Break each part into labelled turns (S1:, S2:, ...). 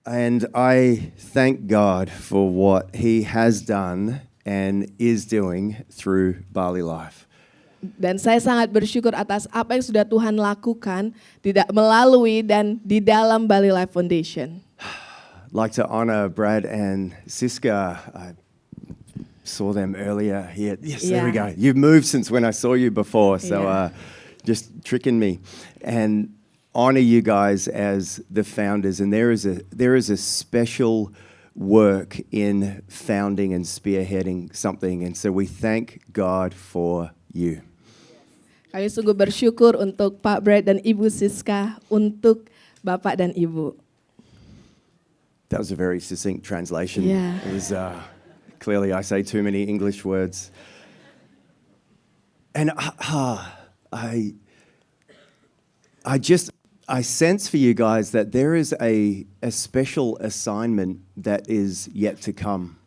S1: And I thank God for what He has done and is doing through Bali Life.
S2: Dan saya sangat bersyukur atas apa yang sudah Tuhan lakukan tidak melalui dan di dalam Bali Life Foundation.
S1: I'd like to honor Brad and Siska. I saw them earlier here. Yes, there we go. You've moved since when I saw you before, so just tricking me. And honor you guys as the founders. And there is a special work in founding and spearheading something. And so we thank God for you.
S2: Kami sungguh bersyukur untuk Pak Brad dan Ibu Siska, untuk Bapak dan Ibu.
S1: That was a very succinct translation.
S2: Yeah.
S1: It was, clearly I say too many English words. And I sense for you guys that there is a special assignment that is yet to come.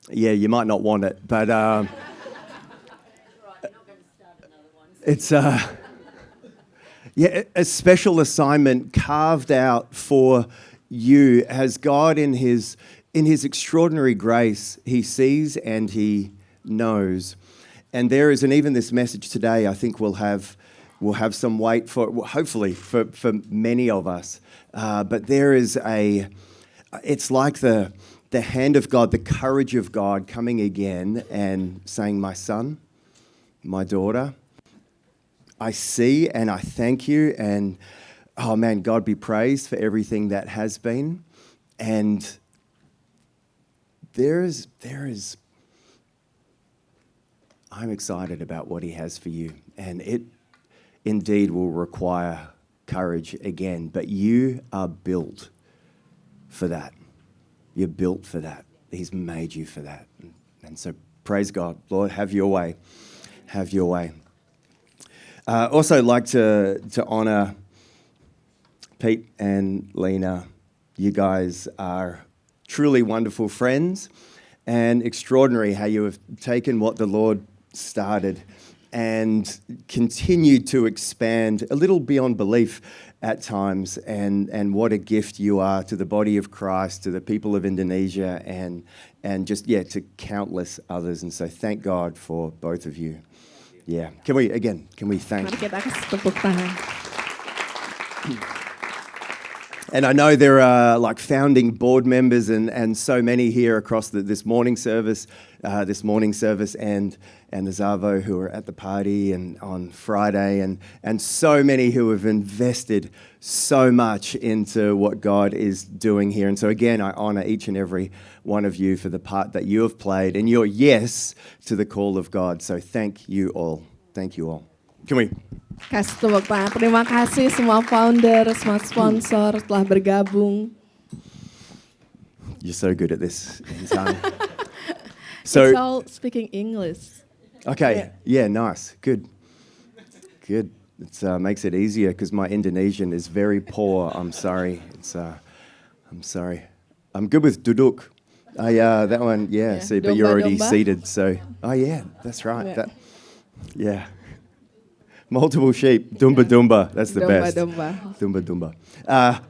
S1: Yeah, you might not want it, but it's a special assignment carved out for you as God in His extraordinary grace, He sees and He knows. And there is, and even this message today, I think will have some weight for, hopefully, for many of us. But there is it's like the hand of God, the courage of God coming again and saying, my son, my daughter, I see and I thank you, and oh man, God be praised for everything that has been. And there is I'm excited about what He has for you, and it indeed will require courage again, but you are built for that. You're built for that. He's made you for that. And so praise God. Lord, have your way. Have your way. Also like to honor Pete and Lena. You guys are truly wonderful friends, and extraordinary how you have taken what the Lord started and continued to expand a little beyond belief at times, and what a gift you are to the body of Christ, to the people of Indonesia, and just, to countless others. And so thank God for both of you. Yeah. Can we thank?
S2: Mari kita kasih tepuk tangan.
S1: And I know there are like founding board members and so many here across this morning service, and the Zavo who are at the party and on Friday, and so many who have invested so much into what God is doing here. And so again, I honor each and every one of you for the part that you have played and your yes to the call of God. So thank you all. Thank you all. Can we?
S2: Kasih tepuk tangan. Terima kasih semua founder, semua sponsor telah bergabung.
S1: You're so good at this.
S2: It's all speaking English.
S1: Okay. Yeah. Nice. Good. It makes it easier because my Indonesian is very poor. I'm sorry. I'm sorry. I'm good with duduk. That one. Yeah. See, but you're already seated. So. Oh yeah. That's right. Yeah. Multiple sheep, dumba dumba, that's the best. Dumba dumba.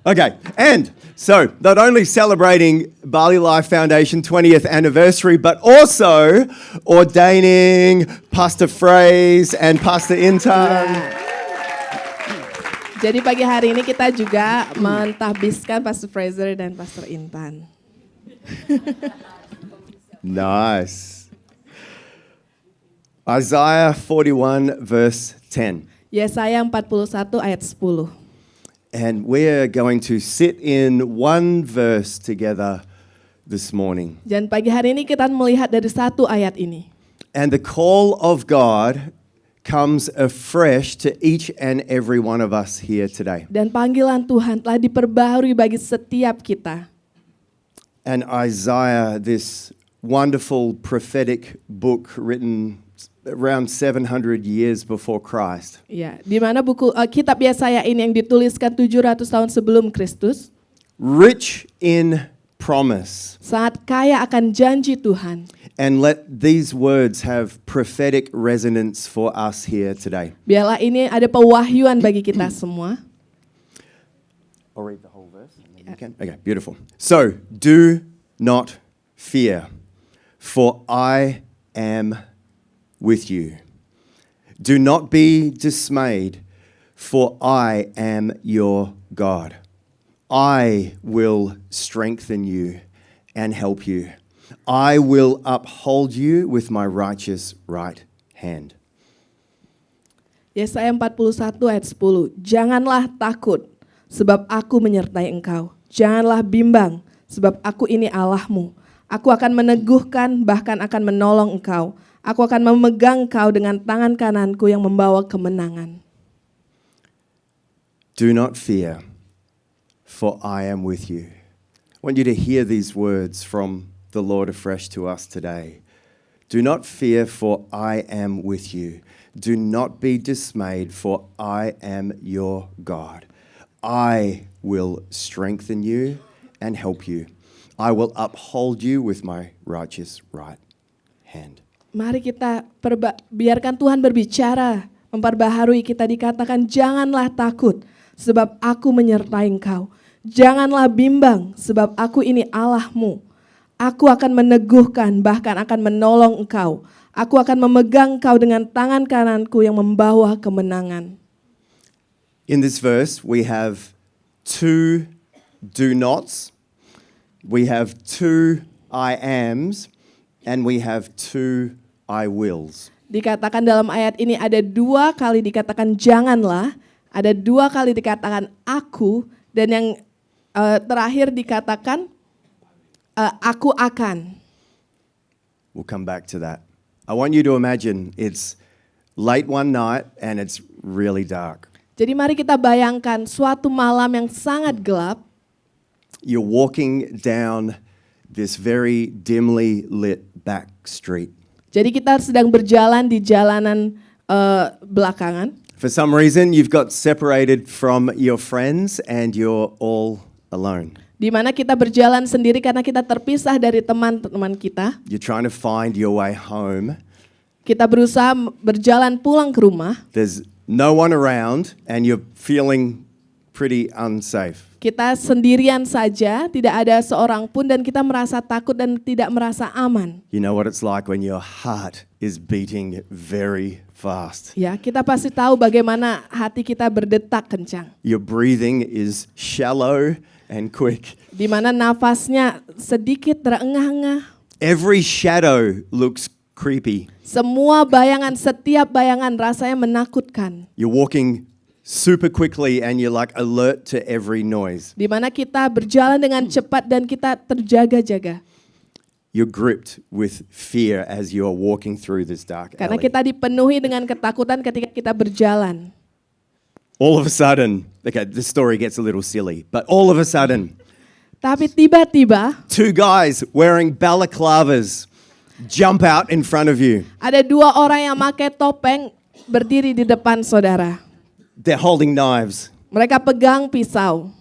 S1: Okay, and so not only celebrating Bali Life Foundation 20th anniversary, but also ordaining Pastor Fraze and Pastor Intan.
S2: Jadi pagi hari ini kita juga mentahbiskan Pastor Fraser dan Pastor Intan.
S1: Nice. Isaiah 41 verse 10.
S2: Yesaya 41 ayat 10.
S1: And we're going to sit in one verse together this morning.
S2: Dan pagi hari ini kita melihat dari satu ayat ini.
S1: And the call of God comes afresh to each and every one of us here today.
S2: Dan panggilan Tuhan telah diperbaharui bagi setiap kita.
S1: And Isaiah, this wonderful prophetic book written around 700 years before Christ.
S2: Ya, di mana buku kitab Yesaya ini yang dituliskan 700 tahun sebelum Kristus.
S1: Rich in promise.
S2: Sangat kaya akan janji Tuhan.
S1: And let these words have prophetic resonance for us here today.
S2: Biarlah ini ada pewahyuan bagi kita semua.
S1: I'll read the whole verse. And then you can. Okay, beautiful. So, do not fear, for I am with you. Do not be dismayed, for I am your God. I will strengthen you and help you. I will uphold you with my righteous right hand.
S2: Yesaya 41 ayat 10. Janganlah takut, sebab aku menyertai engkau. Janganlah bimbang, sebab aku ini Allahmu. Aku akan meneguhkan, bahkan akan menolong engkau. Aku akan memegang engkau dengan tangan kananku yang membawa kemenangan.
S1: Do not fear, for I am with you. I want you to hear these words from the Lord afresh to us today. Do not fear, for I am with you. Do not be dismayed, for I am your God. I will strengthen you and help you. I will uphold you with my righteous right hand.
S2: Mari kita biarkan Tuhan berbicara, memperbaharui kita. Dikatakan janganlah takut, sebab aku menyertai engkau. Janganlah bimbang, sebab aku ini Allahmu. Aku akan meneguhkan, bahkan akan menolong engkau. Aku akan memegang engkau dengan tangan kananku yang membawa kemenangan.
S1: In this verse, we have two do nots, we have two I ams, and we have two I wills.
S2: Dikatakan dalam ayat ini ada 2 kali dikatakan janganlah, ada 2 kali dikatakan aku, dan yang terakhir dikatakan aku akan.
S1: We'll come back to that. I want you to imagine it's late one night and it's really dark.
S2: Jadi mari kita bayangkan suatu malam yang sangat gelap.
S1: You're walking down this very dimly lit back street.
S2: Jadi kita sedang berjalan di jalanan belakangan.
S1: For some reason, you've got separated from your friends and you're all alone.
S2: Di mana kita berjalan sendiri karena kita terpisah dari teman-teman kita.
S1: You're trying to find your way home.
S2: Kita berusaha berjalan pulang ke rumah.
S1: There's no one around and you're feeling pretty unsafe.
S2: Kita sendirian saja, tidak ada seorang pun dan kita merasa takut dan tidak merasa aman.
S1: You know what it's like when your heart is beating very fast.
S2: Ya, kita pasti tahu bagaimana hati kita berdetak kencang.
S1: Your breathing is shallow and quick.
S2: Di mana nafasnya sedikit terengah-engah.
S1: Every shadow looks creepy.
S2: Semua bayangan, setiap bayangan rasanya menakutkan.
S1: You're walking super quickly and you're like alert to every noise.
S2: Di mana kita berjalan dengan cepat dan kita terjaga-jaga.
S1: You're gripped with fear as you're walking through this dark
S2: Karena
S1: alley.
S2: kita dipenuhi dengan ketakutan ketika kita berjalan.
S1: All of a sudden, okay, the story gets a little silly, but all of a sudden,
S2: Tapi tiba-tiba
S1: 2 guys wearing balaclavas jump out in front of you.
S2: ada 2 orang yang pakai topeng berdiri di depan saudara.
S1: They're holding knives
S2: Mereka pegang pisau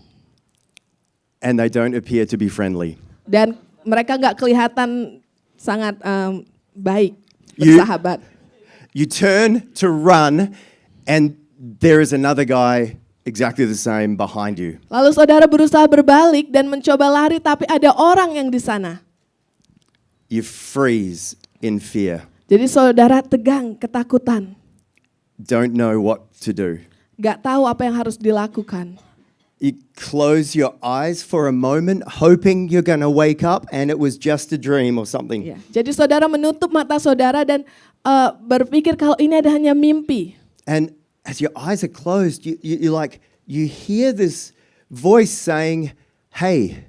S1: and they don't appear to be friendly.
S2: dan mereka nggak kelihatan sangat baik,
S1: You-
S2: bersahabat.
S1: You turn to run and there is another guy exactly the same behind you.
S2: Lalu saudara berusaha berbalik dan mencoba lari tapi ada orang yang di sana.
S1: You freeze in fear,
S2: Jadi saudara tegang, ketakutan,
S1: don't know what to do.
S2: nggak tahu apa yang harus dilakukan.
S1: You close your eyes for a moment, hoping you're going to wake up and it was just a dream or something.
S2: Ya, jadi saudara menutup mata saudara dan berpikir kalau ini ada hanya mimpi.
S1: And as your eyes are closed, you hear this voice saying, "Hey,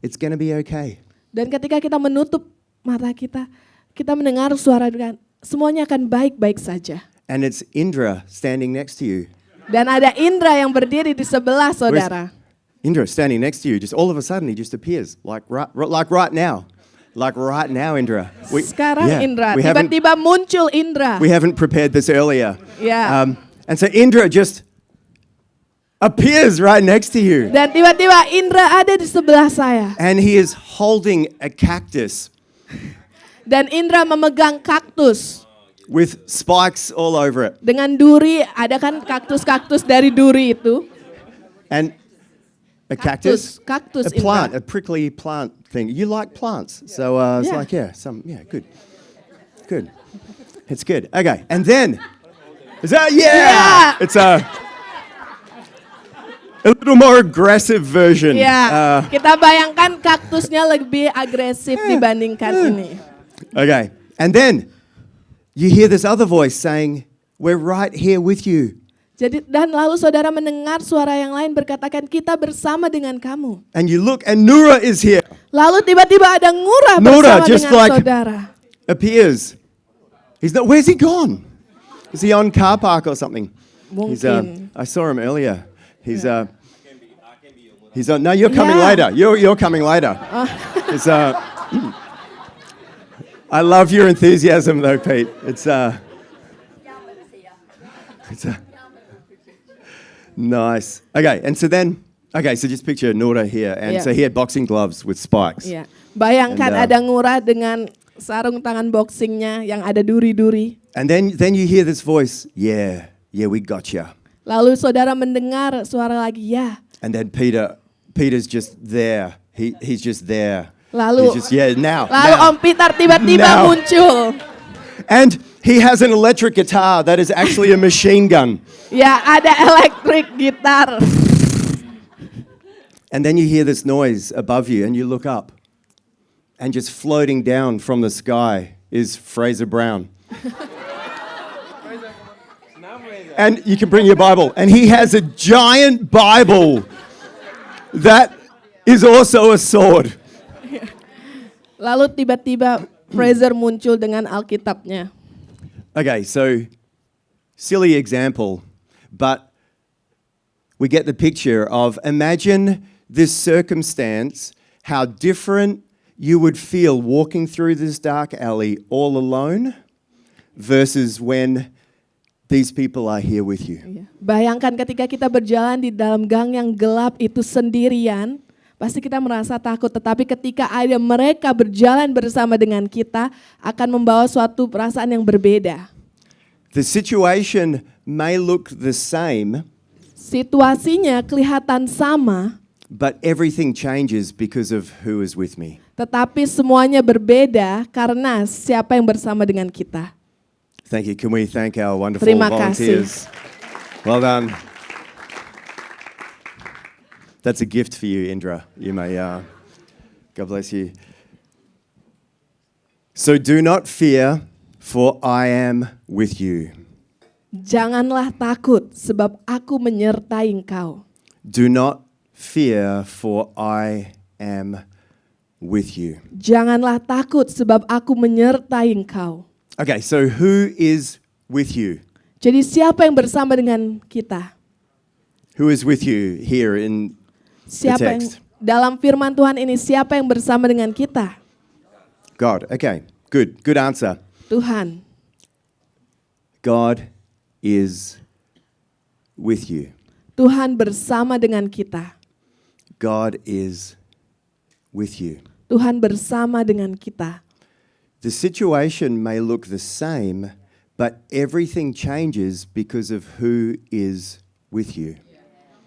S1: it's going to be okay."
S2: Dan ketika kita menutup mata kita, kita mendengar suara dengan semuanya akan baik-baik saja.
S1: And it's Indra standing next to you.
S2: Dan ada Indra yang berdiri di sebelah saudara.
S1: Indra standing next to you. Just all of a sudden, he just appears like right now. Like right now, Indra.
S2: Sekarang
S1: yeah,
S2: Indra,
S1: we haven't-
S2: tiba-tiba muncul Indra.
S1: We haven't prepared this earlier.
S2: Yeah.
S1: And so Indra just appears right next to you.
S2: Dan tiba-tiba Indra ada di sebelah saya.
S1: And he is holding a cactus
S2: Dan Indra memegang kaktus.
S1: with spikes all over it.
S2: Dengan duri, ada kan kaktus-kaktus dari duri itu.
S1: And A cactus?
S2: Kaktus,
S1: A plant,
S2: Indra.
S1: a prickly plant thing. You like plants. So it's
S2: Yeah.
S1: like, good. Good. It's good. Okay. And then, is that,
S2: Yeah.
S1: It's a little more aggressive version.
S2: Ya, kita bayangkan kaktusnya lebih agresif dibandingkan ini.
S1: Okay. And then you hear this other voice saying, we're right here with you.
S2: Jadi dan lalu saudara mendengar suara yang lain berkatakan kita bersama dengan kamu.
S1: And you look and Nura is here.
S2: Lalu tiba-tiba ada Ngurah
S1: Nura
S2: bersama
S1: just
S2: dengan
S1: like-
S2: saudara.
S1: Appears. He's not, where's he gone? Is he on car park or something? He's,
S2: Mungkin.
S1: I saw him earlier. He's on, no, you're coming
S2: Yeah.
S1: later. You're coming later. It's, I love your enthusiasm though, Pete. It's nice. Okay, and so then, so just picture Nora here. And
S2: Yeah.
S1: so he had boxing gloves with spikes.
S2: Ya, bayangkan
S1: And,
S2: ada Ngurah dengan sarung tangan boxingnya yang ada duri-duri.
S1: And then you hear this voice, yeah, we got you.
S2: Lalu saudara mendengar suara lagi, ya.
S1: And then Peter's just there. He's just there.
S2: Lalu,
S1: He's just, now.
S2: lalu
S1: now.
S2: Om Peter tiba-tiba
S1: Now.
S2: muncul.
S1: And he has an electric guitar that is actually a machine gun.
S2: Ya, ada electric gitar.
S1: And then you hear this noise above you and you look up. And just floating down from the sky is Fraser Brown. And you can bring your Bible. And he has a giant Bible that is also a sword.
S2: Lalu tiba-tiba Fraser muncul dengan Alkitabnya.
S1: Okay, so silly example, but we get the picture of imagine this circumstance, how different you would feel walking through this dark alley all alone versus when these people are here with you.
S2: Bayangkan ketika kita berjalan di dalam gang yang gelap itu sendirian, pasti kita merasa takut. Tetapi ketika ada mereka berjalan bersama dengan kita, akan membawa suatu perasaan yang berbeda.
S1: The situation may look the same,
S2: Situasinya kelihatan sama,
S1: but everything changes because of who is with me.
S2: tetapi semuanya berbeda karena siapa yang bersama dengan kita.
S1: Thank you. Can we thank our wonderful
S2: Terima kasih.
S1: volunteers? Well done. That's a gift for you, Indra. You may, God bless you. So do not fear, for I am with you.
S2: Janganlah takut, sebab aku menyertai engkau.
S1: Do not fear, for I am with you.
S2: Janganlah takut, sebab aku menyertai engkau.
S1: Okay, so who is with you?
S2: Jadi siapa yang bersama dengan kita?
S1: Who is with you here in
S2: Siapa yang
S1: text.
S2: dalam firman Tuhan ini siapa yang bersama dengan kita?
S1: God. Okay, good. Good answer.
S2: Tuhan.
S1: God is with you.
S2: Tuhan bersama dengan kita.
S1: God is with you.
S2: Tuhan bersama dengan kita.
S1: The situation may look the same, but everything changes because of who is with you.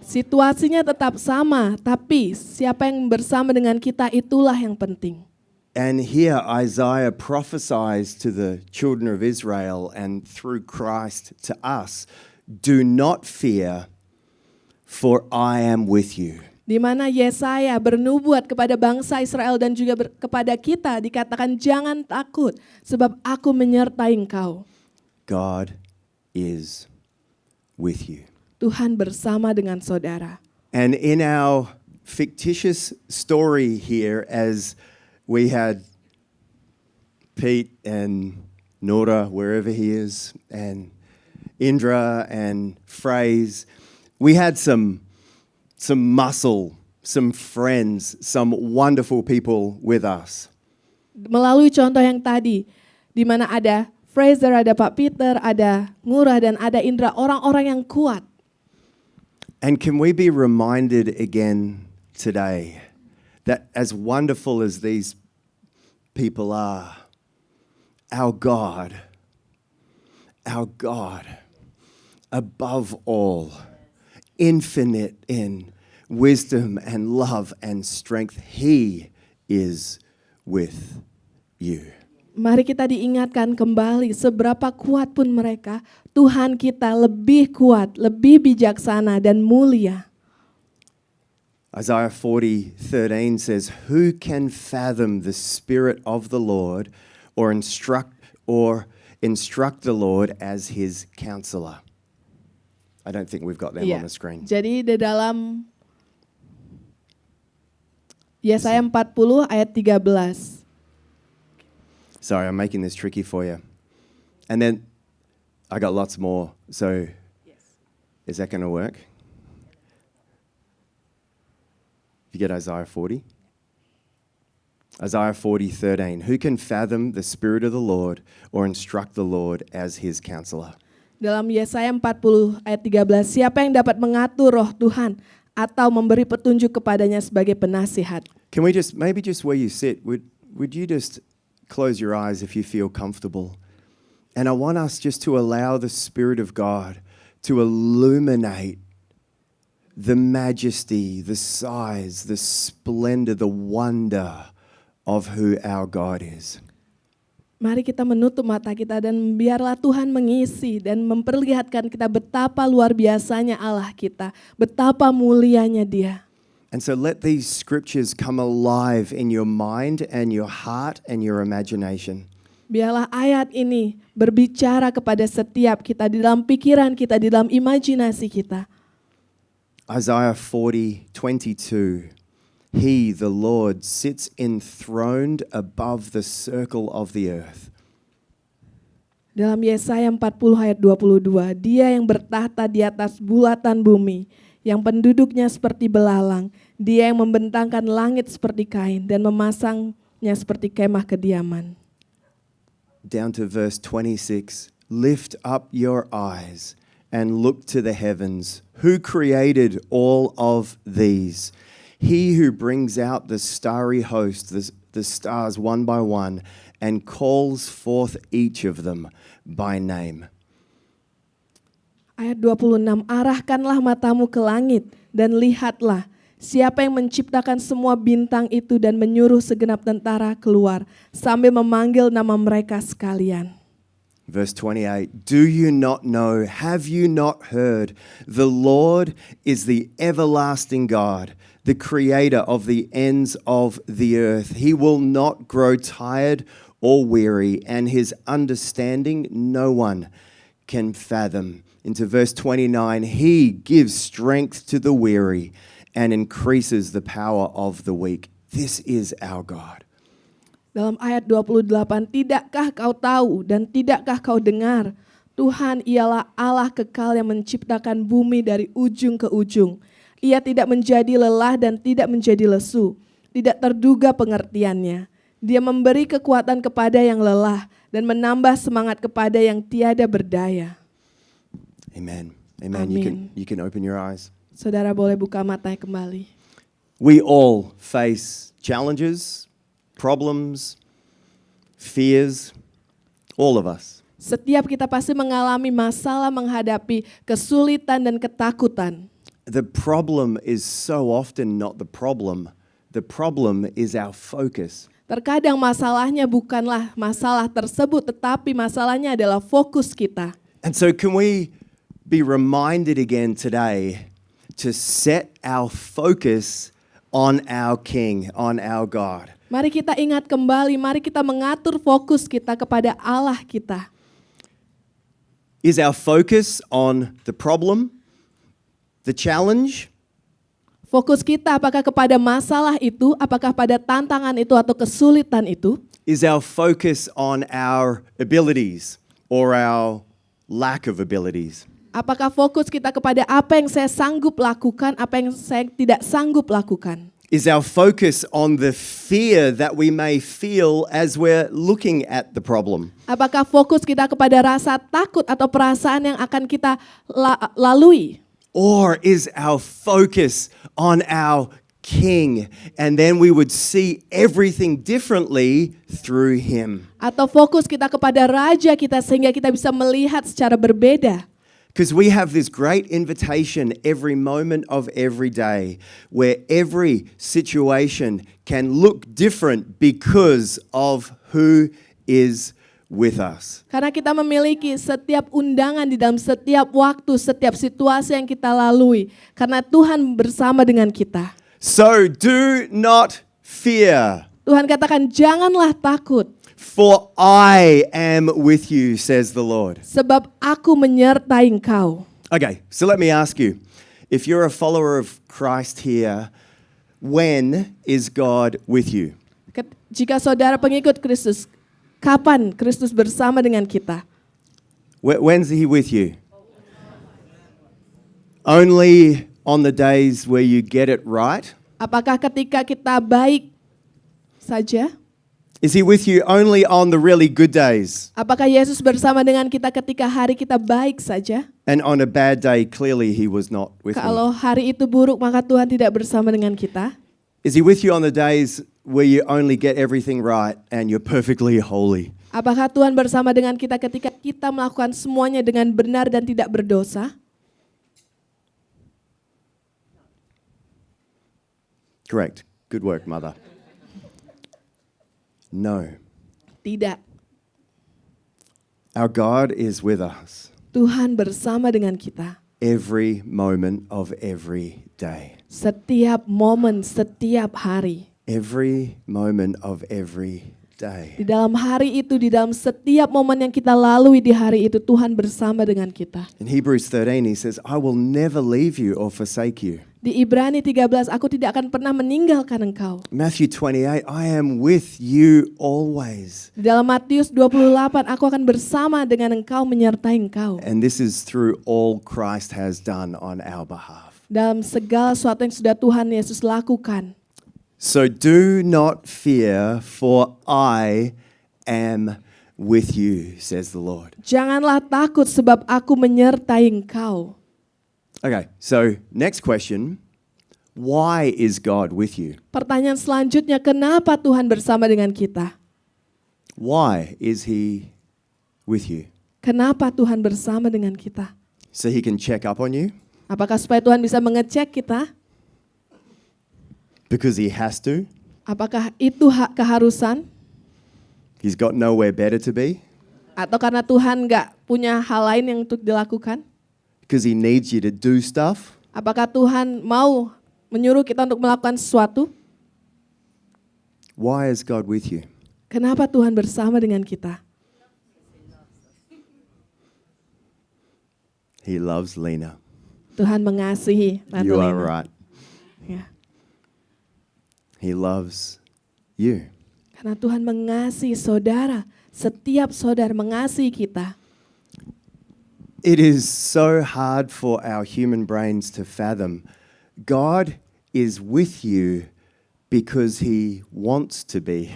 S2: Situasinya tetap sama, tapi siapa yang bersama dengan kita itulah yang penting.
S1: And here Isaiah prophesies to the children of Israel and through Christ to us, do not fear, for I am with you.
S2: Di mana Yesaya bernubuat kepada bangsa Israel dan juga kepada kita dikatakan jangan takut sebab aku menyertai engkau.
S1: God is with you.
S2: Tuhan bersama dengan saudara.
S1: And in our fictitious story here, as we had Pete and Nora, wherever he is, and Indra and Fraze, we had some muscle, some friends, some wonderful people with us.
S2: Melalui contoh yang tadi, di mana ada Fraser, ada Pak Peter, ada Ngurah, dan ada Indra, orang-orang yang kuat.
S1: And can we be reminded again today that as wonderful as these people are, our God, above all, infinite in wisdom and love and strength. He is with you.
S2: Mari kita diingatkan kembali seberapa kuat pun mereka, Tuhan kita lebih kuat, lebih bijaksana dan mulia.
S1: Isaiah 40:13 says, "Who can fathom the spirit of the Lord or instruct the Lord as his counselor?" I don't think we've got them on the screen.
S2: Jadi di dalam Yesaya 40 ayat 13.
S1: Sorry, I'm making this tricky for you. And then I got lots more. So is that going to work? You get Isaiah 40? Isaiah 40:13. Who can fathom the spirit of the Lord or instruct the Lord as his counselor?
S2: Dalam Yesaya 40 ayat 13, siapa yang dapat mengatur roh Tuhan atau memberi petunjuk kepadanya sebagai penasihat?
S1: Can we just, maybe just where you sit, would you just close your eyes if you feel comfortable? And I want us just to allow the Spirit of God to illuminate the majesty, the size, the splendor, the wonder of who our God is.
S2: Mari kita menutup mata kita dan biarlah Tuhan mengisi dan memperlihatkan kita betapa luar biasanya Allah kita, betapa mulianya Dia.
S1: And so let these scriptures come alive in your mind and your heart and your imagination.
S2: Biarlah ayat ini berbicara kepada setiap kita di dalam pikiran kita, di dalam imajinasi kita.
S1: Isaiah 40:22. He, the Lord, sits enthroned above the circle of the earth.
S2: Dalam Yesaya 40 ayat 22, Dia yang bertahta di atas bulatan bumi, yang penduduknya seperti belalang, Dia yang membentangkan langit seperti kain dan memasangnya seperti kemah kediaman.
S1: Down to verse 26. Lift up your eyes and look to the heavens. Who created all of these? He who brings out the starry host, the stars one by one, and calls forth each of them by name.
S2: Ayat 26, arahkanlah matamu ke langit dan lihatlah siapa yang menciptakan semua bintang itu dan menyuruh segenap tentara keluar sambil memanggil nama mereka sekalian.
S1: Verse 28, do you not know, have you not heard, the Lord is the everlasting God, the creator of the ends of the earth. He will not grow tired or weary, and his understanding no one can fathom. Into verse 29, he gives strength to the weary and increases the power of the weak. This is our God.
S2: Dalam ayat 28, tidakkah kau tahu dan tidakkah kau dengar? Tuhan ialah Allah kekal yang menciptakan bumi dari ujung ke ujung. Ia tidak menjadi lelah dan tidak menjadi lesu. Tidak terduga pengertiannya. Dia memberi kekuatan kepada yang lelah dan menambah semangat kepada yang tiada berdaya.
S1: Amen. Amen.
S2: Amen.
S1: You can open your eyes.
S2: Saudara boleh buka matanya kembali.
S1: We all face challenges, problems, fears, all of us.
S2: Setiap kita pasti mengalami masalah, menghadapi kesulitan dan ketakutan.
S1: The problem is so often not the problem. The problem is our focus.
S2: Terkadang masalahnya bukanlah masalah tersebut, tetapi masalahnya adalah fokus kita.
S1: And so can we be reminded again today to set our focus on our King, on our God.
S2: Mari kita ingat kembali, mari kita mengatur fokus kita kepada Allah kita.
S1: Is our focus on the problem, the challenge?
S2: Fokus kita apakah kepada masalah itu, apakah pada tantangan itu atau kesulitan itu?
S1: Is our focus on our abilities or our lack of abilities?
S2: Apakah fokus kita kepada apa yang saya sanggup lakukan, apa yang saya tidak sanggup lakukan?
S1: Is our focus on the fear that we may feel as we're looking at the problem?
S2: Apakah fokus kita kepada rasa takut atau perasaan yang akan kita lalui?
S1: Or is our focus on our King, and then we would see everything differently through him?
S2: Atau fokus kita kepada Raja kita sehingga kita bisa melihat secara berbeda?
S1: Because we have this great invitation every moment of every day where every situation can look different because of who is with us.
S2: Karena kita memiliki setiap undangan di dalam setiap waktu, setiap situasi yang kita lalui. Karena Tuhan bersama dengan kita.
S1: So do not fear,
S2: Tuhan katakan janganlah takut.
S1: for I am with you, says the Lord.
S2: Sebab aku menyertai engkau.
S1: Okay, so let me ask you, if you're a follower of Christ here, when is God with you?
S2: Jika saudara pengikut Kristus, kapan Kristus bersama dengan kita?
S1: When's he with you? Only on the days where you get it right?
S2: Apakah ketika kita baik saja?
S1: Is he with you only on the really good days?
S2: Apakah Yesus bersama dengan kita ketika hari kita baik saja?
S1: And on a bad day, clearly he was not with me.
S2: Kalau hari itu buruk, maka Tuhan tidak bersama dengan kita.
S1: Is he with you on the days where you only get everything right and you're perfectly holy?
S2: Apakah Tuhan bersama dengan kita ketika kita melakukan semuanya dengan benar dan tidak berdosa?
S1: Correct. Good work, Mother. No.
S2: Tidak.
S1: Our God is with us
S2: Tuhan bersama dengan kita.
S1: every moment of every day.
S2: Setiap momen, setiap hari.
S1: Every moment of every day.
S2: Di dalam hari itu, di dalam setiap momen yang kita lalui di hari itu, Tuhan bersama dengan kita.
S1: In Hebrews 13, he says, I will never leave you or forsake you.
S2: Di Ibrani 13, aku tidak akan pernah meninggalkan engkau.
S1: Matthew 28, I am with you always.
S2: Di dalam Matius 28, aku akan bersama dengan engkau, menyertai engkau.
S1: And this is through all Christ has done on our behalf.
S2: Dalam segala sesuatu yang sudah Tuhan Yesus lakukan.
S1: So do not fear, for I am with you, says the Lord.
S2: Janganlah takut sebab aku menyertai engkau.
S1: Okay, so next question. Why is God with you?
S2: Pertanyaan selanjutnya, kenapa Tuhan bersama dengan kita?
S1: Why is he with you?
S2: Kenapa Tuhan bersama dengan kita?
S1: So he can check up on you?
S2: Apakah supaya Tuhan bisa mengecek kita?
S1: Because he has to?
S2: Apakah itu keharusan?
S1: He's got nowhere better to be?
S2: Atau karena Tuhan nggak punya hal lain yang untuk dilakukan?
S1: Because he needs you to do stuff?
S2: Apakah Tuhan mau menyuruh kita untuk melakukan sesuatu?
S1: Why is God with you?
S2: Kenapa Tuhan bersama dengan kita?
S1: He loves Lena.
S2: Tuhan mengasihi
S1: You are
S2: Natalina.
S1: right.
S2: Ya.
S1: He loves you.
S2: Karena Tuhan mengasihi saudara, setiap saudara mengasihi kita.
S1: It is so hard for our human brains to fathom. God is with you because he wants to be.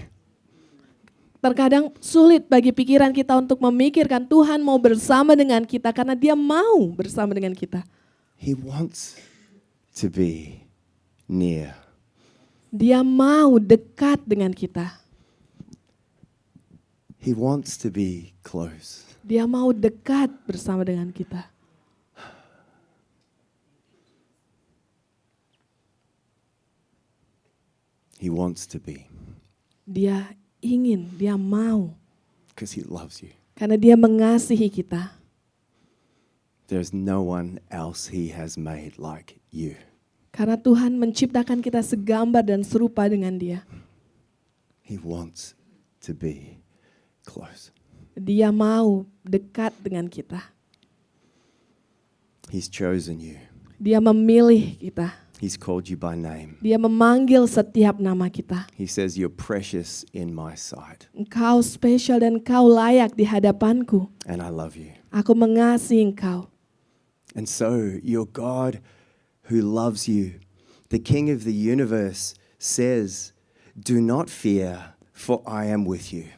S2: Terkadang sulit bagi pikiran kita untuk memikirkan Tuhan mau bersama dengan kita karena dia mau bersama dengan kita.
S1: He wants to be near.
S2: Dia mau dekat dengan kita.
S1: He wants to be close.
S2: Dia mau dekat bersama dengan kita.
S1: He wants to be
S2: Dia ingin, dia mau.
S1: because he loves you.
S2: Karena dia mengasihi kita.
S1: There's no one else he has made like you.
S2: Karena Tuhan menciptakan kita segambar dan serupa dengan dia.
S1: He wants to be close.
S2: Dia mau dekat dengan kita.
S1: He's chosen you.
S2: Dia memilih kita.
S1: He's called you by name.
S2: Dia memanggil setiap nama kita.
S1: He says, you're precious in my sight,
S2: Engkau spesial dan engkau layak di hadapanku.
S1: and I love you.
S2: Aku mengasihi engkau.
S1: And so, your God who loves you, the King of the universe, says, do not fear, for I am with you.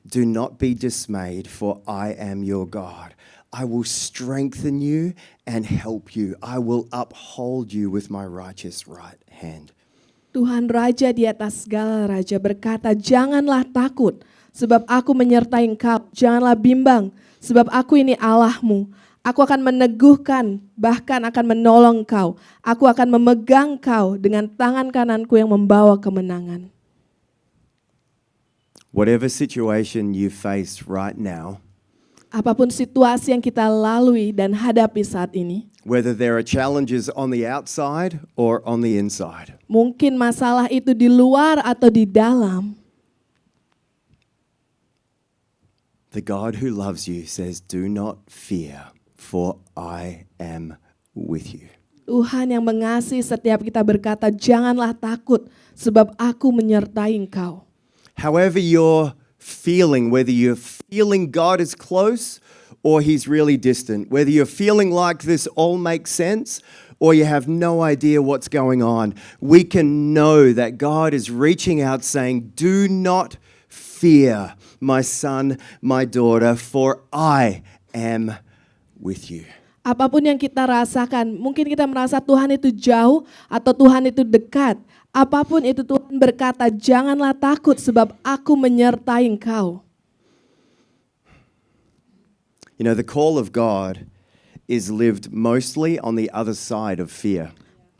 S1: Do not be dismayed, for I am your God. I will strengthen you and help you. I will uphold you with my righteous right hand.
S2: Tuhan Raja di atas segala raja berkata, janganlah takut, sebab aku menyertai engkau. Janganlah bimbang, sebab aku ini Allahmu. Aku akan meneguhkan, bahkan akan menolong kau. Aku akan memegang kau dengan tangan kananku yang membawa kemenangan.
S1: Whatever situation you face right now,
S2: Apapun situasi yang kita lalui dan hadapi saat ini,
S1: whether there are challenges on the outside or on the inside,
S2: mungkin masalah itu di luar atau di dalam,
S1: the God who loves you says, "Do not fear, for I am with you."
S2: Tuhan yang mengasihi setiap kita berkata, janganlah takut sebab aku menyertai engkau.
S1: However you're feeling, whether you're feeling God is close or he's really distant, whether you're feeling like this all makes sense or you have no idea what's going on, we can know that God is reaching out saying, "Do not fear, my son, my daughter, for I am with you."
S2: Apapun yang kita rasakan, mungkin kita merasa Tuhan itu jauh atau Tuhan itu dekat. Apapun itu Tuhan berkata, janganlah takut sebab aku menyertai engkau.
S1: You know, the call of God is lived mostly on the other side of fear.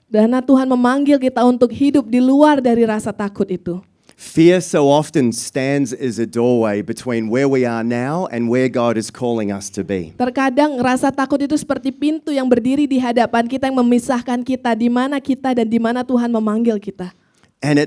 S2: Karena Tuhan memanggil kita untuk hidup di luar dari rasa takut itu.
S1: Fear so often stands as a doorway between where we are now and where God is calling us to be.
S2: Terkadang rasa takut itu seperti pintu yang berdiri di hadapan kita yang memisahkan kita di mana kita dan di mana Tuhan memanggil kita.
S1: And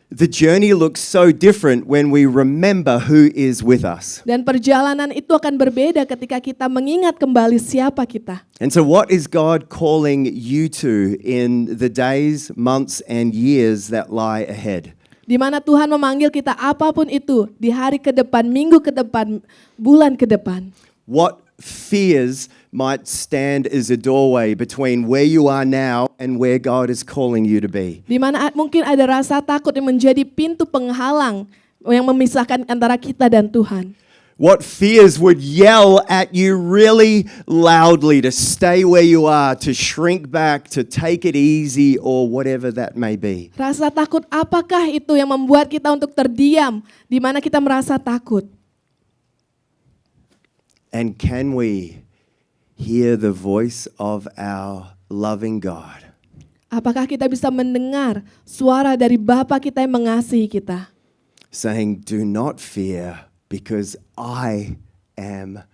S1: the journey looks so different when we remember who is with us.
S2: Dan perjalanan itu akan berbeda ketika kita mengingat kembali siapa kita.
S1: And so what is God calling you to in the days, months and years that lie ahead?
S2: Di mana Tuhan memanggil kita apapun itu di hari ke depan, minggu ke depan, bulan ke depan.
S1: What fears might stand as a doorway between where you are now and where God is calling you to be?
S2: Di mana mungkin ada rasa takut yang menjadi pintu penghalang yang memisahkan antara kita dan Tuhan.
S1: What fears would yell at you really loudly to stay where you are, to shrink back, to take it easy, or whatever that may be?
S2: Rasa takut apakah itu yang membuat kita untuk terdiam di mana kita merasa takut?
S1: And can we hear the voice of our loving God
S2: Apakah kita bisa mendengar suara dari Bapa kita yang mengasihi kita?
S1: saying, "Do not fear, because I am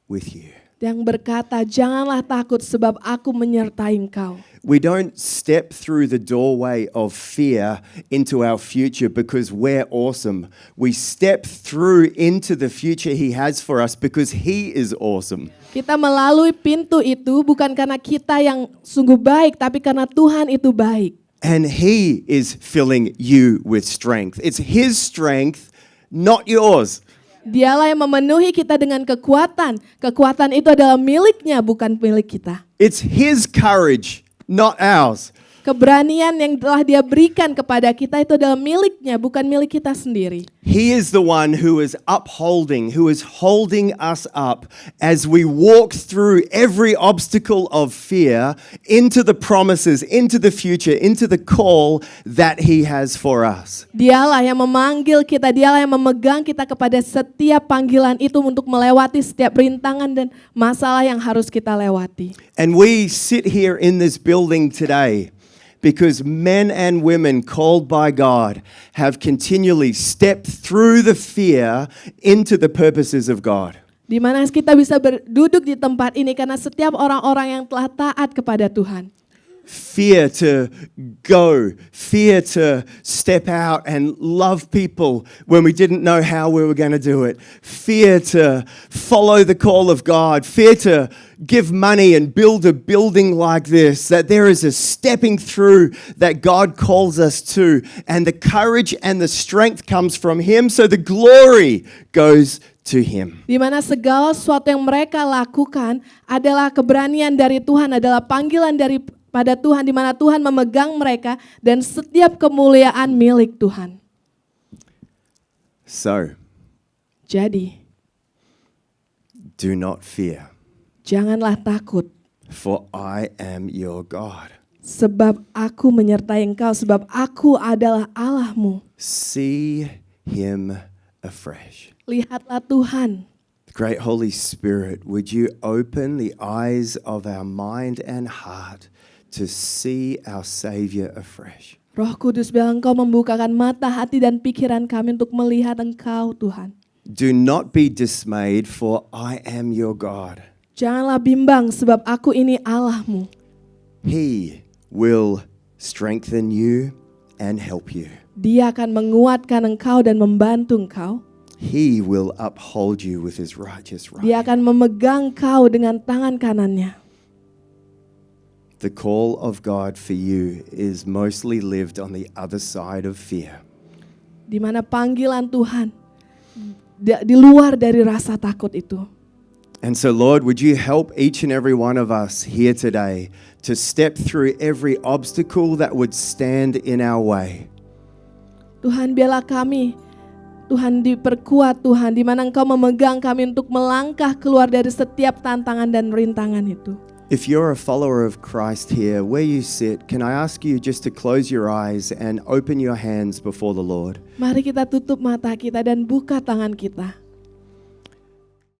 S1: with you"?
S2: Yang berkata, janganlah takut sebab aku menyertai engkau.
S1: We don't step through the doorway of fear into our future because we're awesome. We step through into the future He has for us because He is awesome.
S2: Kita melalui pintu itu bukan karena kita yang sungguh baik, tapi karena Tuhan itu baik.
S1: And He is filling you with strength. It's His strength, not yours.
S2: Dialah yang memenuhi kita dengan kekuatan. Kekuatan itu adalah miliknya, bukan milik kita.
S1: It's His courage, not ours.
S2: Keberanian yang telah Dia berikan kepada kita itu adalah miliknya, bukan milik kita sendiri.
S1: He is the one who is upholding, who is holding us up as we walk through every obstacle of fear into the promises, into the future, into the call that He has for us.
S2: Dialah yang memanggil kita, dialah yang memegang kita kepada setiap panggilan itu untuk melewati setiap rintangan dan masalah yang harus kita lewati.
S1: And we sit here in this building today because men and women called by God have continually stepped through the fear into the purposes of God.
S2: Di mana kita bisa duduk di tempat ini karena setiap orang-orang yang telah taat kepada Tuhan.
S1: Fear to go, fear to step out and love people when we didn't know how we were going to do it. Fear to follow the call of God. Fear to give money and build a building like this. That there is a stepping through that God calls us to. And the courage and the strength comes from Him. So the glory goes to Him.
S2: Di mana segala sesuatu yang mereka lakukan adalah keberanian dari Tuhan, adalah panggilan pada Tuhan, di mana Tuhan memegang mereka dan setiap kemuliaan milik Tuhan.
S1: So,
S2: Jadi,
S1: do not fear,
S2: janganlah takut,
S1: for I am your God.
S2: sebab aku menyertai engkau, sebab aku adalah Allahmu.
S1: See Him afresh.
S2: Lihatlah Tuhan.
S1: Great Holy Spirit, would you open the eyes of our mind and heart to see our Savior afresh?
S2: Roh Kudus, biarlah Engkau membukakan mata hati dan pikiran kami untuk melihat Engkau, Tuhan.
S1: Do not be dismayed, for I am your God.
S2: Janganlah bimbang, sebab aku ini Allahmu.
S1: He will strengthen you and help you.
S2: Dia akan menguatkan engkau dan membantu engkau.
S1: He will uphold you with his righteous
S2: Dia
S1: right.
S2: akan memegang kau dengan tangan kanannya.
S1: The call of God for you is mostly lived on the other side of fear.
S2: Di mana panggilan Tuhan di luar dari rasa takut itu.
S1: And so, Lord, would you help each and every one of us here today to step through every obstacle that would stand in our way?
S2: Tuhan, biarlah kami, Tuhan, diperkuat, Tuhan, di mana Engkau memegang kami untuk melangkah keluar dari setiap tantangan dan rintangan itu.
S1: If you're a follower of Christ here, where you sit, can I ask you just to close your eyes and open your hands before the Lord?
S2: Mari kita tutup mata kita dan buka tangan kita.